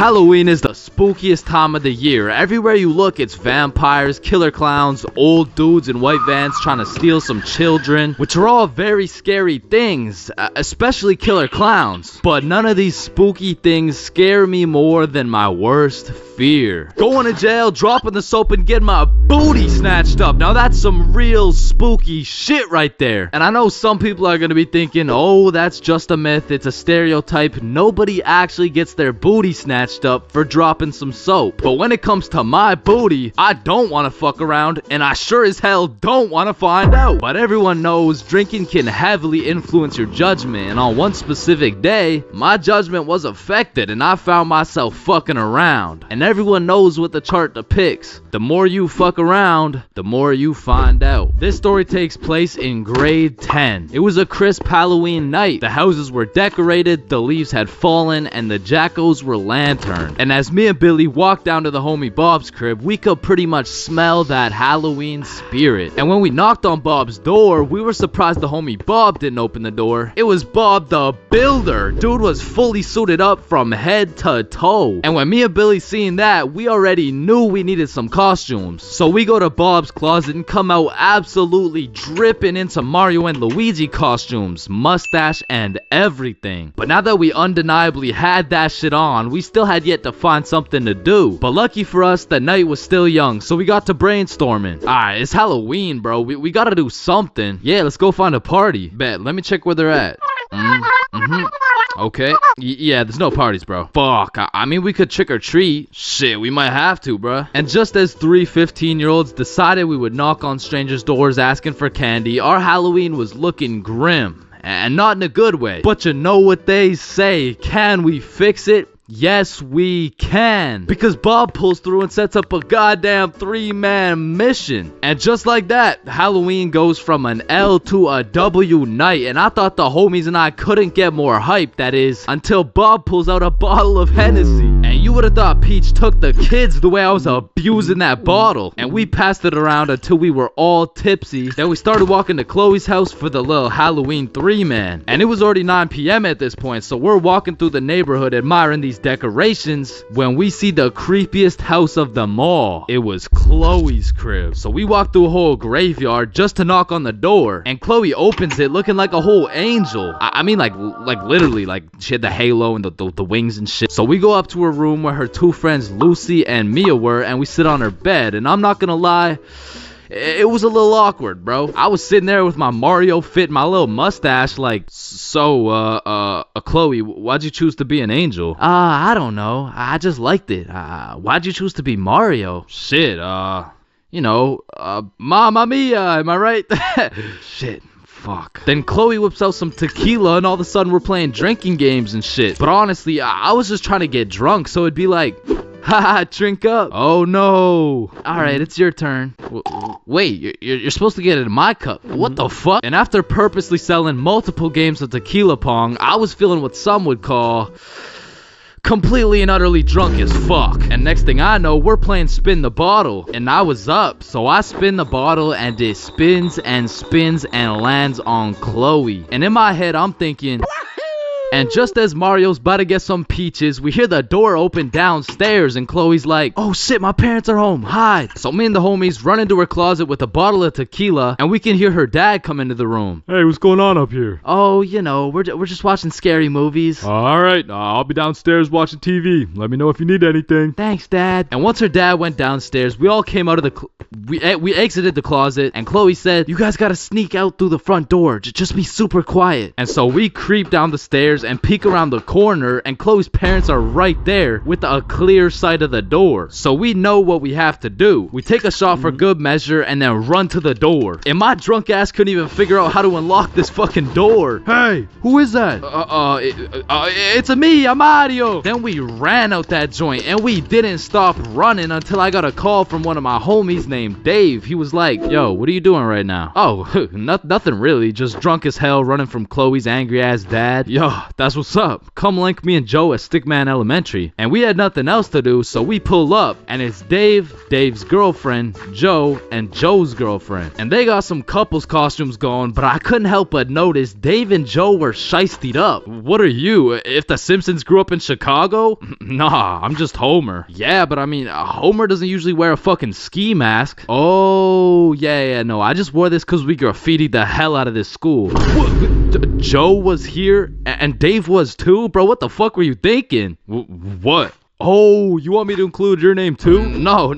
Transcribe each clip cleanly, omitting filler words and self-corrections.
Halloween is the spookiest time of the year. Everywhere you look, it's vampires, killer clowns, old dudes in white vans trying to steal some children, which are all very scary things, especially killer clowns. But none of these spooky things scare me more than my worst fear. Going to jail, dropping the soap, and getting my booty snatched up. Now that's some real spooky shit right there. And I know some people are gonna be thinking, oh, that's just a myth, it's a stereotype. Nobody actually gets their booty snatched up for dropping some soap. But when it comes to my booty, I don't want to fuck around, and I sure as hell don't want to find out. But everyone knows drinking can heavily influence your judgment, and on one specific day, my judgment was affected and I found myself fucking around. And everyone knows what the chart depicts. The more you fuck around, the more you find out. This story takes place in grade 10. It was a crisp Halloween night. The houses were decorated, the leaves had fallen, and the jackos were lanterned. And as me and Billy walked down to the homie Bob's crib, we could pretty much smell that Halloween spirit. And when we knocked on Bob's door, we were surprised the homie Bob didn't open the door. It was Bob the Builder. Dude was fully suited up from head to toe. And when me and Billy seen that, we already knew we needed some costumes. So we go to Bob's closet and come out absolutely dripping into Mario and Luigi costumes, mustache and everything. But now that we undeniably had that shit on, we still had yet to find something to do. But lucky for us, the night was still young, so we got to brainstorming. Alright, it's Halloween, bro. We gotta do something. Yeah, let's go find a party. Bet, let me check where they're at. Okay. Yeah, there's no parties, bro. Fuck. I mean, we could trick or treat. Shit, we might have to, bro. And just as three 15-year-olds decided we would knock on strangers' doors asking for candy, our Halloween was looking grim. And not in a good way. But you know what they say. Can we fix it? Yes, we can. Because Bob pulls through and sets up a goddamn 3-man mission. And just like that, Halloween goes from an L to a W night. And I thought the homies and I couldn't get more hype, that is, until Bob pulls out a bottle of Hennessy. And you would have thought Peach took the kids the way I was abusing that bottle. And we passed it around until we were all tipsy. Then we started walking to Chloe's house for the little Halloween 3-man. And it was already 9 p.m. at this point, so we're walking through the neighborhood admiring these decorations when we see the creepiest house of them all. It was Chloe's crib. So we walked through a whole graveyard just to knock on the door, and Chloe opens it looking like a whole angel. I mean like literally, like she had the halo and the wings and shit. So we go up to her room where her two friends Lucy and Mia were, and we sit on her bed. And I'm not gonna lie, it was a little awkward, bro. I was sitting there with my Mario fit, my little mustache, like, so, Chloe, why'd you choose to be an angel? I don't know. I just liked it. Why'd you choose to be Mario? Shit, Mamma Mia, am I right? Shit. Fuck. Then Chloe whips out some tequila and all of a sudden we're playing drinking games and shit. But honestly, I was just trying to get drunk, so it'd be like, haha, drink up. Oh no. Alright, it's your turn. Wait, you're supposed to get it in my cup. What the fuck? And after purposely selling multiple games of tequila pong, I was feeling what some would call completely and utterly drunk as fuck. And next thing I know, we're playing spin the bottle, and I was up, so I spin the bottle and it spins and spins and lands on Chloe. And in my head I'm thinking, and just as Mario's about to get some peaches, we hear the door open downstairs and Chloe's like, oh shit, my parents are home, hide. So me and the homies run into her closet with a bottle of tequila, and we can hear her dad come into the room. Hey, what's going on up here? Oh, we're just watching scary movies. Alright, I'll be downstairs watching TV. Let me know if you need anything. Thanks, Dad. And once her dad went downstairs, we all came out of the we exited the closet, and Chloe said, you guys gotta sneak out through the front door. Just be super quiet. And so we creep down the stairs and peek around the corner, and Chloe's parents are right there with a clear sight of the door. So we know what we have to do. We take a shot for good measure and then run to the door. And my drunk ass couldn't even figure out how to unlock this fucking door. Hey, who is that? It's me, I'm Mario. Then we ran out that joint, and we didn't stop running until I got a call from one of my homies named Dave. He was like, yo, what are you doing right now? Oh, nothing really, just drunk as hell running from Chloe's angry ass dad. Yo, that's what's up. Come link me and Joe at Stickman Elementary. And we had nothing else to do, so we pull up. And it's Dave, Dave's girlfriend, Joe, and Joe's girlfriend. And they got some couples costumes going, but I couldn't help but notice Dave and Joe were shiestied up. What are you? If the Simpsons grew up in Chicago? Nah, I'm just Homer. Yeah, but I mean, Homer doesn't usually wear a fucking ski mask. Oh, yeah, no, I just wore this because we graffitied the hell out of this school. Joe was here and Dave was too? Bro, what the fuck were you thinking? What? Oh, you want me to include your name too? No,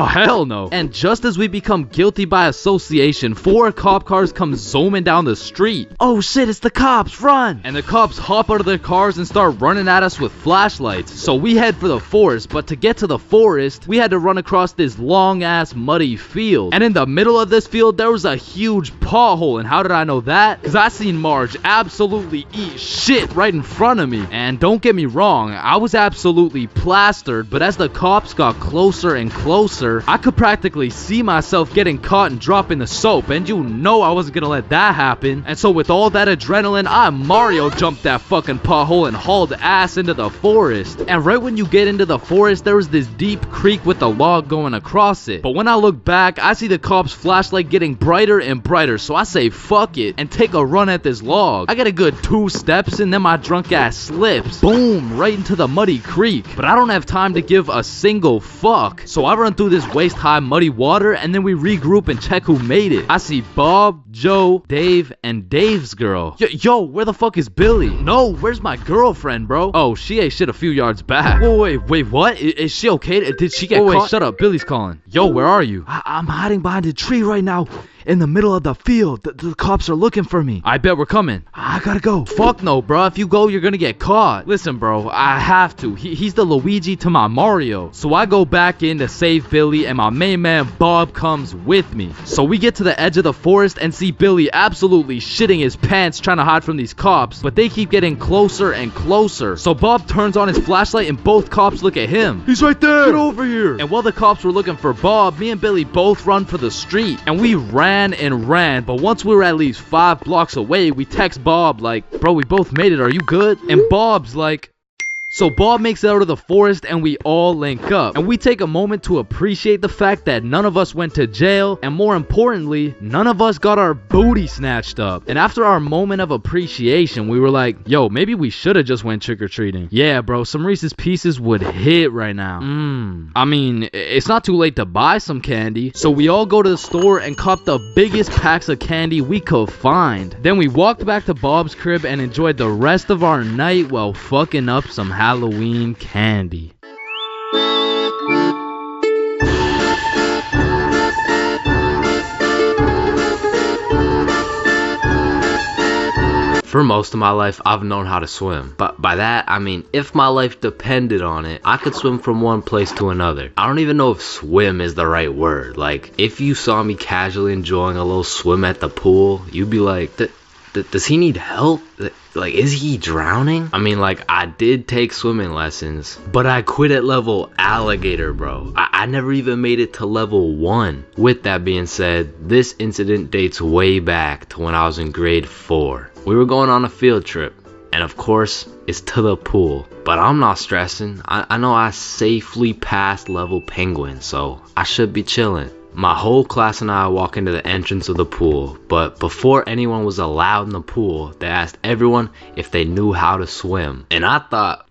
hell no. And just as we become guilty by association, 4 cop cars come zooming down the street. Oh shit, it's the cops, run! And the cops hop out of their cars and start running at us with flashlights. So we head for the forest, but to get to the forest, we had to run across this long ass muddy field. And in the middle of this field, there was a huge pothole. And how did I know that? Because I seen Marge absolutely eat shit right in front of me. And don't get me wrong, I was absolutely plastered, but as the cops got closer and closer, I could practically see myself getting caught and dropping the soap, and you know I wasn't gonna let that happen. And so with all that adrenaline, I Mario jumped that fucking pothole and hauled ass into the forest. And right when you get into the forest, there was this deep creek with a log going across it. But when I look back, I see the cops' flashlight getting brighter and brighter, so I say fuck it and take a run at this log. I get a good 2 steps and then my drunk ass slips. Boom, right into the muddy creek. But I don't have time to give a single fuck. So I run through this waist-high muddy water and then we regroup and check who made it. I see Bob, Joe, Dave, and Dave's girl. Yo, where the fuck is Billy? No, where's my girlfriend, bro? Oh, she ate shit a few yards back. Wait, what? Is she okay? Did she get caught? Wait, shut up, Billy's calling. Yo, where are you? I'm hiding behind a tree right now. In the middle of the field. The cops are looking for me. I bet we're coming. I gotta go. Fuck no, bro. If you go, you're gonna get caught. Listen, bro, I have to. He's the Luigi to my Mario. So I go back in to save Billy, and my main man Bob comes with me. So we get to the edge of the forest and see Billy absolutely shitting his pants trying to hide from these cops, but they keep getting closer and closer. So Bob turns on his flashlight and both cops look at him. He's right there. Get over here. And while the cops were looking for Bob, me and Billy both run for the street, and we ran, but once we were at least 5 blocks away, we text Bob like, bro, we both made it, are you good? And Bob's like, so Bob makes it out of the forest and we all link up. And we take a moment to appreciate the fact that none of us went to jail, and more importantly, none of us got our booty snatched up. And after our moment of appreciation, we were like, yo, maybe we should have just went trick-or-treating. Yeah, bro, some Reese's Pieces would hit right now. I mean, it's not too late to buy some candy. So we all go to the store and cop the biggest packs of candy we could find. Then we walked back to Bob's crib and enjoyed the rest of our night while fucking up some Halloween candy. For most of my life, I've known how to swim. But by that, I mean, if my life depended on it, I could swim from one place to another. I don't even know if swim is the right word. Like, if you saw me casually enjoying a little swim at the pool, you'd be like, does he need help? Like, is he drowning? I mean, like, I did take swimming lessons, but I quit at level alligator, bro. I never even made it to level 1. With that being said, this incident dates way back to when I was in grade 4. We were going on a field trip, and of course, it's to the pool. But I'm not stressing. I know I safely passed level penguin, so I should be chilling. My whole class and I walk into the entrance of the pool, but before anyone was allowed in the pool, they asked everyone if they knew how to swim. And I thought,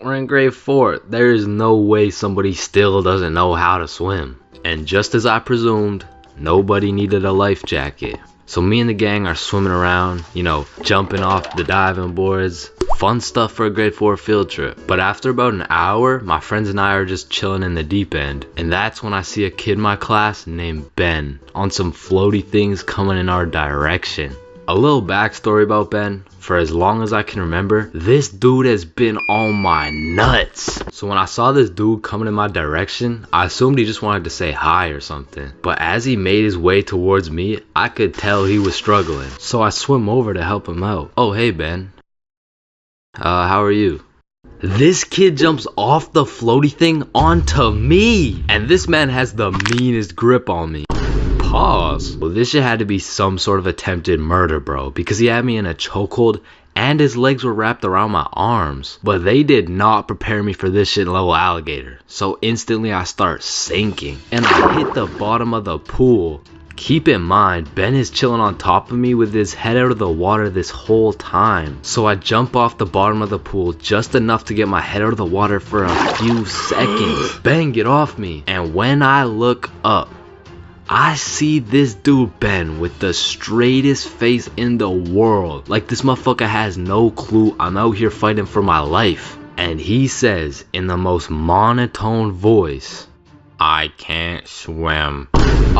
we're in grade 4, there is no way somebody still doesn't know how to swim. And just as I presumed, nobody needed a life jacket. So me and the gang are swimming around, you know, jumping off the diving boards. Fun stuff for a grade 4 field trip. But after about an hour, my friends and I are just chilling in the deep end. And that's when I see a kid in my class named Ben on some floaty things coming in our direction. A little backstory about Ben. For as long as I can remember, this dude has been on my nuts. So when I saw this dude coming in my direction, I assumed he just wanted to say hi or something. But as he made his way towards me, I could tell he was struggling. So I swim over to help him out. Oh, hey Ben. How are you? This kid jumps off the floaty thing onto me. And this man has the meanest grip on me. Pause. Well, this shit had to be some sort of attempted murder, bro, because he had me in a chokehold and his legs were wrapped around my arms. But they did not prepare me for this shit level alligator. So instantly I start sinking, and I hit the bottom of the pool. Keep in mind, Ben is chilling on top of me with his head out of the water this whole time. So I jump off the bottom of the pool just enough to get my head out of the water for a few seconds. Ben, get off me. And when I look up, I see this dude Ben with the straightest face in the world. Like this motherfucker has no clue I'm out here fighting for my life. And he says in the most monotone voice, "I can't swim."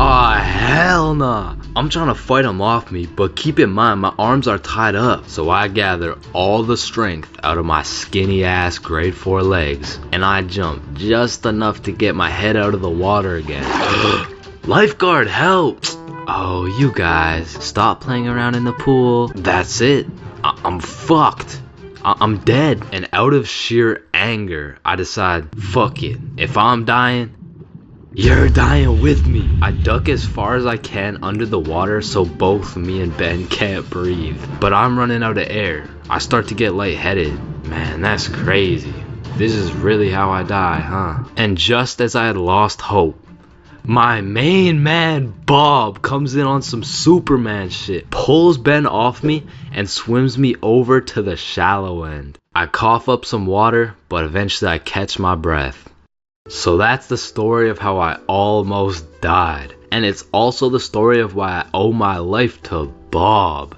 Ah, hell nah. I'm trying to fight him off me, but keep in mind my arms are tied up. So I gather all the strength out of my skinny ass grade 4 legs, and I jump just enough to get my head out of the water again. Lifeguard, help! Oh, you guys, stop playing around in the pool. That's it. I'm fucked. I'm dead. And out of sheer anger, I decide, fuck it. If I'm dying, you're dying with me. I duck as far as I can under the water so both me and Ben can't breathe. But I'm running out of air. I start to get lightheaded. Man, that's crazy. This is really how I die, huh? And just as I had lost hope, my main man Bob comes in on some Superman shit, pulls Ben off me, and swims me over to the shallow end. I cough up some water, but eventually I catch my breath. So that's the story of how I almost died. And it's also the story of why I owe my life to Bob.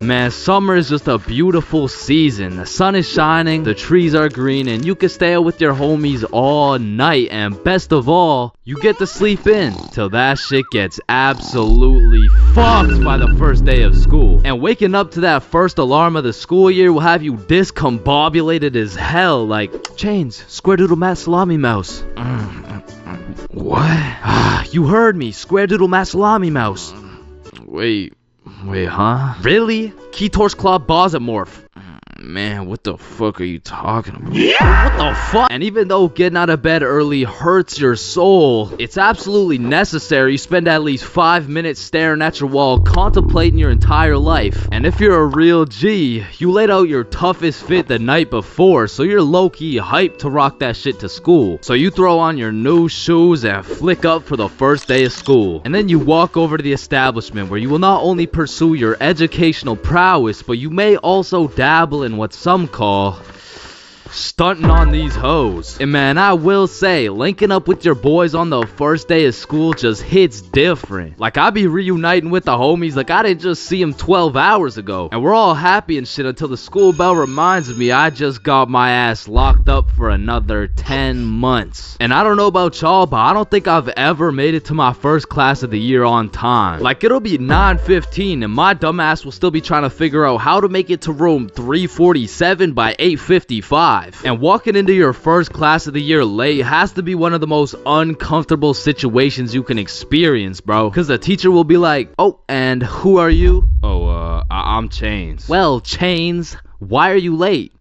Man, summer is just a beautiful season. The sun is shining, the trees are green, and you can stay out with your homies all night. And best of all, you get to sleep in till that shit gets absolutely fucked by the first day of school. And waking up to that first alarm of the school year will have you discombobulated as hell. Like, Chains, square doodle mat salami mouse. What? You heard me, square doodle mat salami mouse. Wait, huh? Really? Keytor's Claw Bosomorph. Man, what the fuck are you talking about? What the fuck? And even though getting out of bed early hurts your soul, it's absolutely necessary you spend at least 5 minutes staring at your wall, contemplating your entire life. And if you're a real G, you laid out your toughest fit the night before, so you're low-key hyped to rock that shit to school. So you throw on your new shoes and flick up for the first day of school. And then you walk over to the establishment where you will not only pursue your educational prowess, but you may also dabble in what some call stunting on these hoes. And man, I will say, linking up with your boys on the first day of school just hits different. Like, I be reuniting with the homies like I didn't just see them 12 hours ago. And we're all happy and shit until the school bell reminds me I just got my ass locked up for another 10 months. And I don't know about y'all, but I don't think I've ever made it to my first class of the year on time. Like, it'll be 9:15 and my dumbass will still be trying to figure out how to make it to room 347 by 8:55. And walking into your first class of the year late has to be one of the most uncomfortable situations you can experience, bro. Because the teacher will be like, "Oh, and who are you?" "Oh, I'm Chains." "Well, Chains, why are you late?"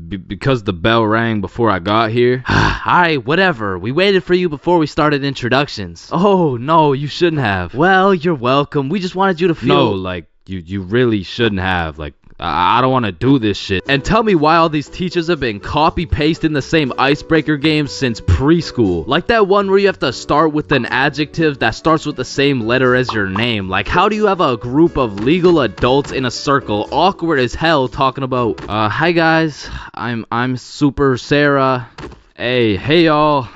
Because the bell rang before I got here." "Alright, whatever. We waited for you before we started introductions." "Oh, no, you shouldn't have." "Well, you're welcome. We just wanted you to feel..." "No, like, you really shouldn't have. Like, I don't want to do this shit." And tell me why all these teachers have been copy-pasting the same icebreaker games since preschool. Like that one where you have to start with an adjective that starts with the same letter as your name. Like, how do you have a group of legal adults in a circle, awkward as hell, talking about, "Hi guys, I'm Super Sarah. Hey y'all.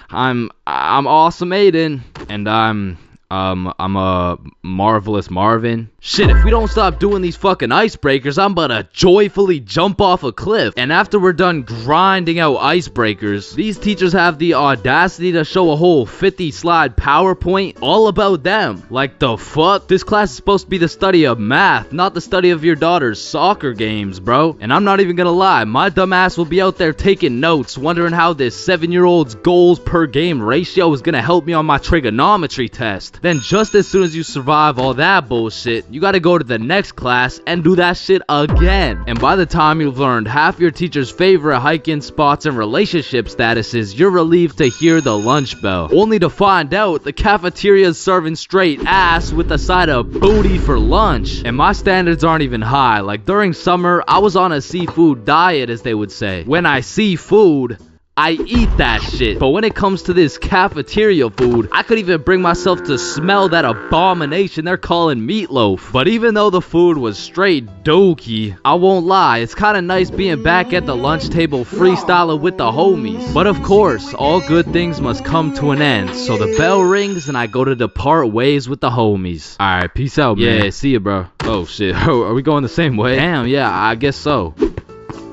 I'm Awesome Aiden, and I'm a Marvelous Marvin." Shit, if we don't stop doing these fucking icebreakers, I'm about to joyfully jump off a cliff. And after we're done grinding out icebreakers, these teachers have the audacity to show a whole 50-slide PowerPoint all about them. Like, the fuck? This class is supposed to be the study of math, not the study of your daughter's soccer games, bro. And I'm not even gonna lie, my dumb ass will be out there taking notes, wondering how this 7-year-old's goals per game ratio is gonna help me on my trigonometry test. test. Then just as soon as you survive all that bullshit, you gotta go to the next class and do that shit again. And by the time you've learned half your teacher's favorite hiking spots and relationship statuses, you're relieved to hear the lunch bell, only to find out the cafeteria is serving straight ass with a side of booty for lunch. And my standards aren't even high. Like during summer, I was on a seafood diet, as they would say. When I see food, I eat that shit. But when it comes to this cafeteria food, I could even bring myself to smell that abomination they're calling meatloaf. But even though the food was straight dookie, I won't lie, it's kinda nice being back at the lunch table freestyling with the homies. But of course, all good things must come to an end. So the bell rings and I go to depart ways with the homies. Alright, peace out, man. Yeah, see ya, bro. Oh shit, are we going the same way? Damn, yeah, I guess so.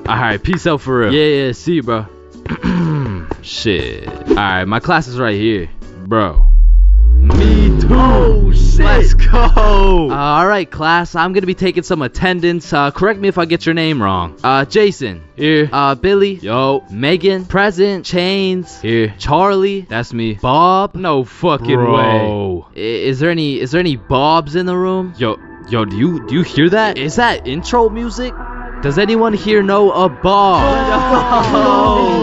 Alright, peace out for real. Yeah, see you, bro. Shit. Alright, my class is right here. Bro. Me too. Oh shit. Let's go. Alright, class. I'm gonna be taking some attendance. Correct me if I get your name wrong. Jason. Here. Billy. Yo. Megan. Present. Chains. Here. Charlie. That's me. Bob. No fucking Bro. way. Is there any Bobs in the room? Yo, do you hear that? Is that intro music? Does anyone here know a Bob?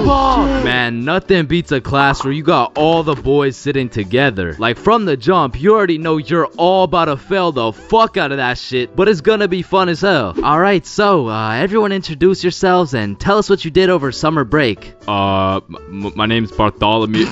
Oh, man, nothing beats a class where you got all the boys sitting together. Like from the jump, you already know you're all about to fail the fuck out of that shit, but it's gonna be fun as hell. Alright, so, everyone introduce yourselves and tell us what you did over summer break. My name's Bartholomew.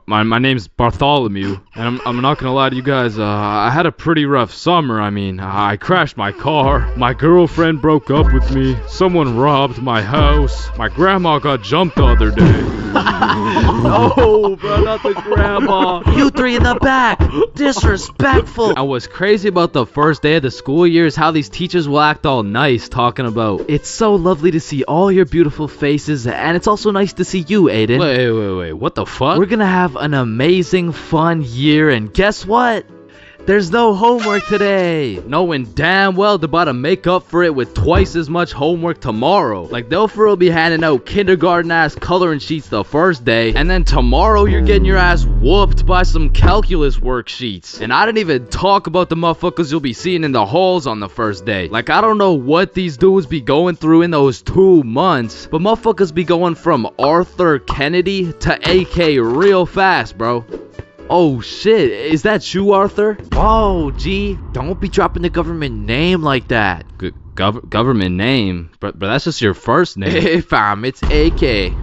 My name's Bartholomew, and I'm not gonna lie to you guys, I had a pretty rough summer. I mean, I crashed my car, my girlfriend broke up with me, someone robbed my house, my grandma got jumped the other day. No, bro, not the grandma. You three in the back. Disrespectful. And what's crazy about the first day of the school year is how these teachers will act all nice, talking about, it's so lovely to see all your beautiful faces, and it's also nice to see you, Aiden. Wait, what the fuck? We're gonna have an amazing, fun year, and guess what? There's no homework today. Knowing damn well they're about to make up for it with twice as much homework tomorrow. Like they'll for real be handing out kindergarten ass coloring sheets the first day, and then tomorrow you're getting your ass whooped by some calculus worksheets. And I didn't even talk about the motherfuckers you'll be seeing in the halls on the first day. Like I don't know what these dudes be going through in those 2 months, but motherfuckers be going from Arthur Kennedy to AK real fast, bro. Oh shit, is that you, Arthur? Oh, gee, don't be dropping the government name like that. Government name? But that's just your first name. Hey fam, it's AK.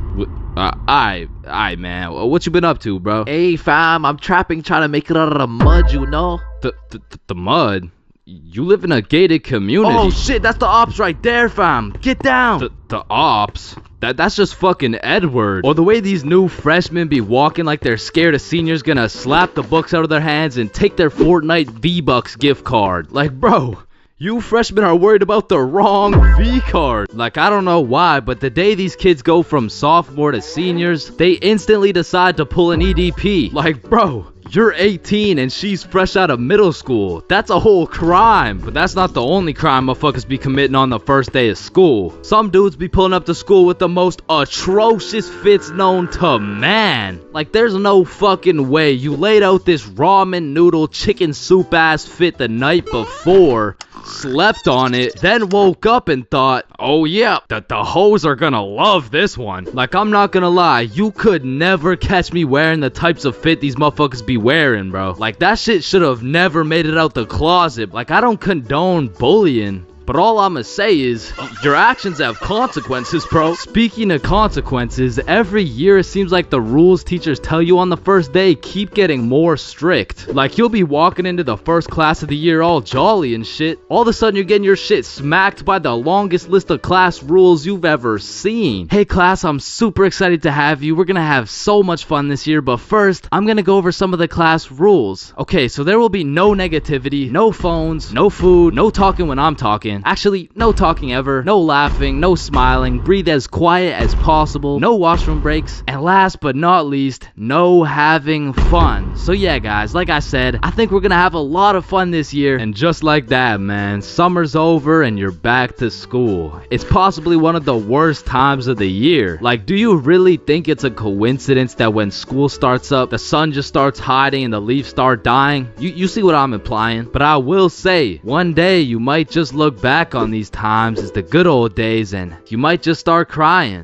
Aye man, what you been up to, bro? Hey fam, I'm trapping trying to make it out of the mud, you know? The mud? You live in a gated community. Oh shit, that's the ops right there, fam. Get down. The ops? That's just fucking Edward. Or the way these new freshmen be walking like they're scared a senior's gonna slap the books out of their hands and take their Fortnite V-Bucks gift card. Like, bro, you freshmen are worried about the wrong V-card. Like, I don't know why, but the day these kids go from sophomore to seniors, they instantly decide to pull an EDP. Like, bro, you're 18 and she's fresh out of middle school. That's a whole crime. But that's not the only crime motherfuckers be committing on the first day of school. Some dudes be pulling up to school with the most atrocious fits known to man. Like there's no fucking way you laid out this ramen noodle chicken soup ass fit the night before, slept on it, then woke up and thought, oh yeah, the hoes are gonna love this one. Like I'm not gonna lie, you could never catch me wearing the types of fit these motherfuckers be wearing, bro. Like that shit should have never made it out the closet. Like I don't condone bullying, but all I'ma say is, your actions have consequences, bro. Speaking of consequences, every year it seems like the rules teachers tell you on the first day keep getting more strict. Like you'll be walking into the first class of the year all jolly and shit. All of a sudden you're getting your shit smacked by the longest list of class rules you've ever seen. Hey class, I'm super excited to have you. We're gonna have so much fun this year, but first, I'm gonna go over some of the class rules. Okay, so there will be no negativity, no phones, no food, no talking when I'm talking. talking. Actually, no talking ever, no laughing, no smiling, breathe as quiet as possible, no washroom breaks, and last but not least, no having fun. So yeah guys, like I said, I think we're gonna have a lot of fun this year. And just like that, man, summer's over and you're back to school. It's possibly one of the worst times of the year. Like, do you really think it's a coincidence that when school starts up, the sun just starts hiding and the leaves start dying? You see what I'm implying? But I will say, one day you might just look back on these times as the good old days and you might just start crying.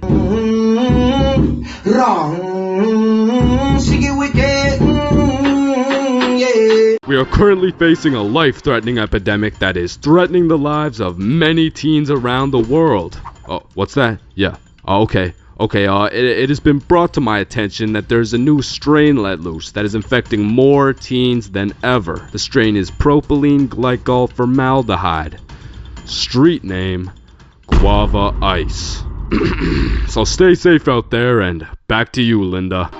We are currently facing a life-threatening epidemic that is threatening the lives of many teens around the world. Oh, what's that? Yeah. Oh, okay. It has been brought to my attention that there's a new strain let loose that is infecting more teens than ever. The strain is propylene glycol formaldehyde. Street name, Guava Ice. So stay safe out there, and back to you, Linda.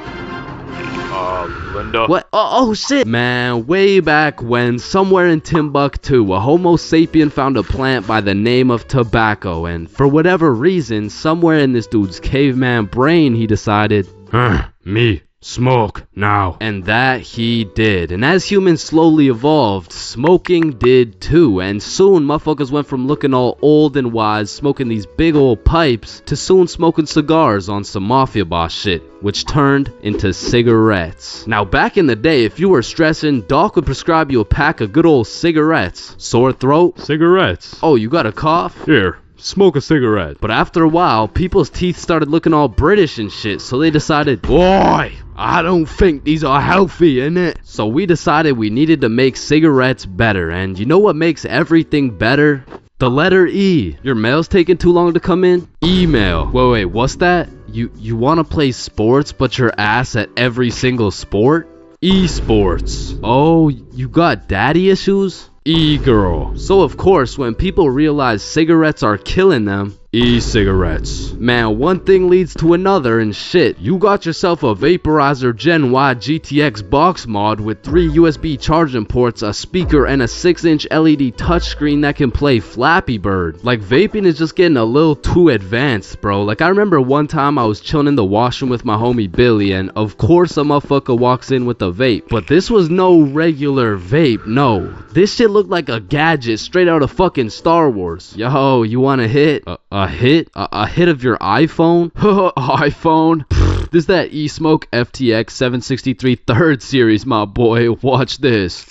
Linda? What? Oh shit! Man, way back when, somewhere in Timbuktu, a Homo sapien found a plant by the name of tobacco, and for whatever reason, somewhere in this dude's caveman brain, he decided, me. Smoke now. And that he did. And as humans slowly evolved, smoking did too. And soon motherfuckers went from looking all old and wise, smoking these big old pipes, to soon smoking cigars on some mafia boss shit, which turned into cigarettes. Now back in the day, if you were stressing, Doc would prescribe you a pack of good old cigarettes. Sore throat? Cigarettes. Oh, you got a cough? Here. Smoke a cigarette. But after a while, people's teeth started looking all British and shit, so they decided, boy, I don't think these are healthy, innit? So we decided we needed to make cigarettes better, and you know what makes everything better? The letter E. Your mail's taking too long to come in? Email. Wait, what's that? You wanna play sports, but you're ass at every single sport? Esports. Oh, you got daddy issues? E-girl. So of course, when people realize cigarettes are killing them, e-cigarettes. Man, one thing leads to another and shit. You got yourself a vaporizer Gen Y GTX box mod with 3 USB charging ports, a speaker, and a 6-inch LED touchscreen that can play Flappy Bird. Like, vaping is just getting a little too advanced, bro. Like, I remember one time I was chilling in the washroom with my homie Billy, and of course a motherfucker walks in with a vape. But this was no regular vape, no. This shit looked like a gadget straight out of fucking Star Wars. Yo, you want a hit? A hit? A hit of your iPhone? iPhone? This is that eSmoke FTX 763 3rd series, my boy. Watch this.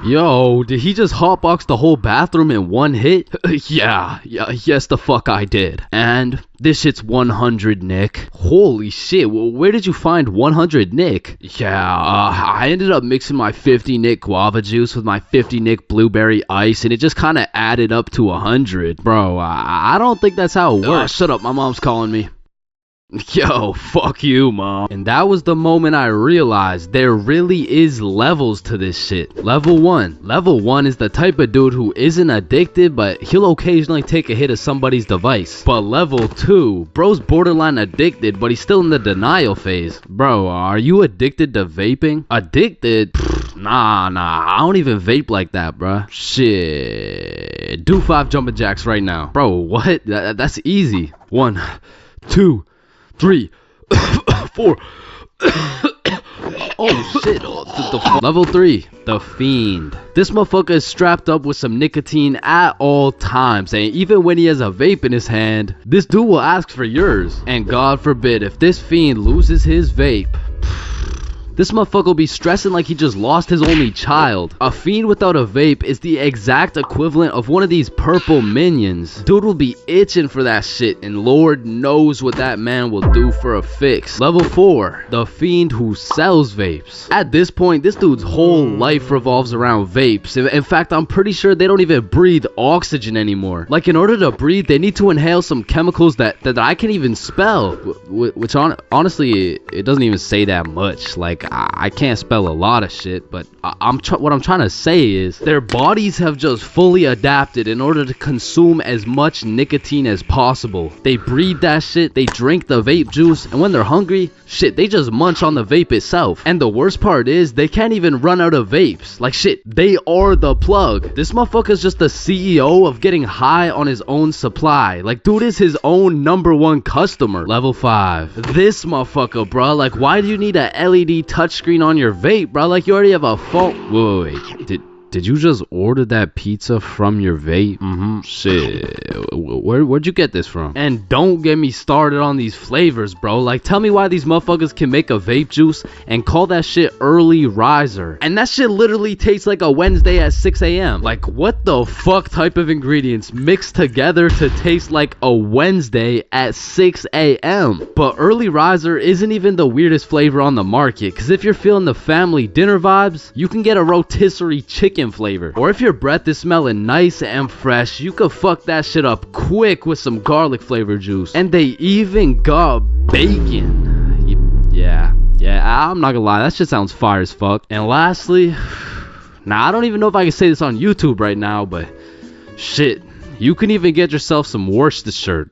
Yo, did he just hotbox the whole bathroom in one hit? Yes the fuck I did. And this shit's 100 Nick. Holy shit, well, where did you find 100 Nick? I ended up mixing my 50 Nick guava juice with my 50 Nick blueberry ice, and it just kind of added up to 100. Bro, I don't think that's how it works. Shut up, my mom's calling me. Yo, fuck you, mom. And that was the moment I realized there really is levels to this shit. Level 1. Level 1 is the type of dude who isn't addicted, but he'll occasionally take a hit of somebody's device. But level 2, bro's borderline addicted, but he's still in the denial phase. Bro, are you addicted to vaping? Addicted? Nah, I don't even vape like that, bruh. Shit. Do 5 jumping jacks right now. Bro, what? That's easy. 1, 2, 3, 4. Oh shit. Level 3, the Fiend. This motherfucker is strapped up with some nicotine at all times, and even when he has a vape in his hand, this dude will ask for yours. And God forbid, if this Fiend loses his vape, this motherfucker will be stressing like he just lost his only child. A Fiend without a vape is the exact equivalent of one of these purple minions. Dude will be itching for that shit, and Lord knows what that man will do for a fix. Level 4, the Fiend who sells vapes. At this point, this dude's whole life revolves around vapes. In fact, I'm pretty sure they don't even breathe oxygen anymore. Like, in order to breathe, they need to inhale some chemicals that I can't even spell. Which honestly, it doesn't even say that much. Like, like I can't spell a lot of shit, but what I'm trying to say is their bodies have just fully adapted in order to consume as much nicotine as possible. They breathe that shit, they drink the vape juice, and when they're hungry, shit, they just munch on the vape itself. And the worst part is they can't even run out of vapes. Like shit, they are the plug. This motherfucker's just the CEO of getting high on his own supply. Like dude is his own #1 customer. Level 5. This motherfucker, bro. Like why do you need a LED touchscreen on your vape, bro? Like you already have a phone. Wait. Did you just order that pizza from your vape? Shit. Where'd you get this from? And don't get me started on these flavors, bro. Like, tell me why these motherfuckers can make a vape juice and call that shit early riser. And that shit literally tastes like a Wednesday at 6 a.m. Like, what the fuck type of ingredients mixed together to taste like a Wednesday at 6 a.m.? But early riser isn't even the weirdest flavor on the market. Because if you're feeling the family dinner vibes, you can get a rotisserie chicken flavor. Or if your breath is smelling nice and fresh, you could fuck that shit up quick with some garlic flavor juice. And they even got bacon. Yeah, I'm not gonna lie, that shit sounds fire as fuck. And lastly, now I don't even know if I can say this on YouTube right now, but shit, you can even get yourself some Worcestershire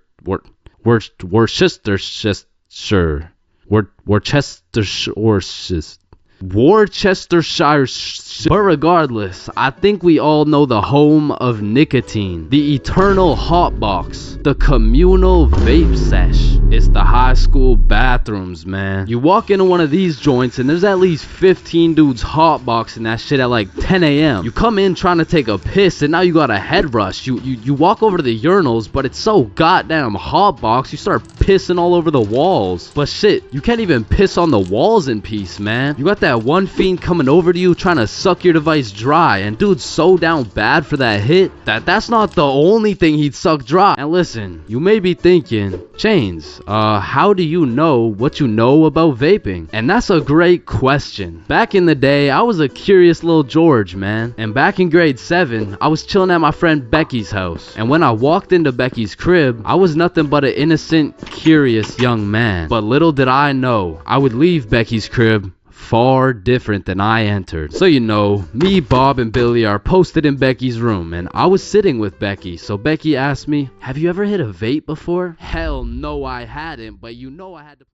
But regardless, I think we all know the home of nicotine, the eternal hot box, the communal vape sesh. It's the high school bathrooms, man. You walk into one of these joints and there's at least 15 dudes hotboxing that shit at like 10 a.m. You come in trying to take a piss and now you got a head rush. You walk over to the urinals, but it's so goddamn hotbox, you start pissing all over the walls. But shit, you can't even piss on the walls in peace, man. You got that one fiend coming over to you trying to suck your device dry, and dude's so down bad for that hit that's not the only thing he'd suck dry. And listen, you may be thinking, Chains, how do you know what you know about vaping? And that's a great question. Back in the day, I was a curious little George, man. And back in grade 7, I was chilling at my friend Becky's house. And when I walked into Becky's crib, I was nothing but an innocent, curious young man. But little did I know, I would leave Becky's crib far different than I entered. So you know, me, Bob, and Billy are posted in Becky's room, and I was sitting with Becky. So Becky asked me, have you ever hit a vape before? Hell no, I hadn't, but you know I had to